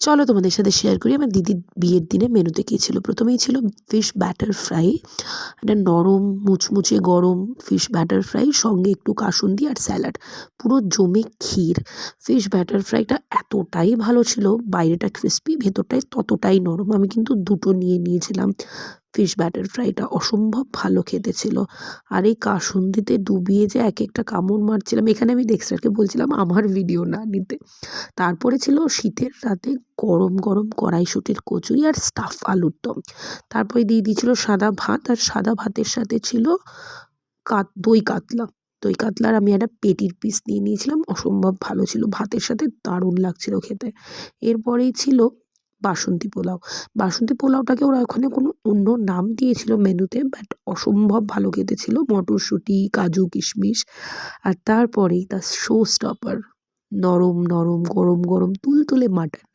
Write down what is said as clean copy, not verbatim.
চলো তোমাদের সাথে শেয়ার করি আমার দিদির বিয়ের দিনে মেনুতে কী ছিল। প্রথমেই ছিল ফিশ ব্যাটার ফ্রাই, একটা নরম মুচমুচে গরম ফিশ ব্যাটার ফ্রাই, সঙ্গে একটু কাসুন্দি আর স্যালাড, পুরো জমে ক্ষীর। ফিশ ব্যাটার ফ্রাইটা এতটাই ভালো ছিল, বাইরেটা ক্রিস্পি ভেতরটায় ততটাই নরম। আমি কিন্তু দুটো নিয়ে নিয়েছিলাম। ফিশ ব্যাটার ফ্রাইটা অসম্ভব ভালো খেতে ছিল। আর এই কাসুন্দিতে ডুবিয়ে যে এক একটা কামড় মারছিলাম, এখানে আমি ডেক্সটারকে বলছিলাম আমার ভিডিও না নিতে। তারপরে ছিল শীতের রাতে গরম গরম কড়াইশুঁটির কচুরি আর স্টাফ আলুর দম। তারপরে দিয়ে দিয়েছিল সাদা ভাত, আর সাদা ভাতের সাথে ছিল দই কাতলা। দই কাতলার আমি একটা পেটির পিস নিয়ে নিয়েছিলাম, অসম্ভব ভালো ছিল, ভাতের সাথে দারুণ লাগছিল খেতে। এরপরেই ছিল বাসন্তী পোলাও। বাসন্তী পোলাওটাকে ওরা ওখানে কোনো অন্য নাম দিয়েছিল মেনুতে, বাট অসম্ভব ভালো খেতে ছিল, মটরশুঁটি কাজু কিশমিশ। আর তারপরেই তার শো স্টপার, নরম নরম গরম গরম তুলতুলে মাটন।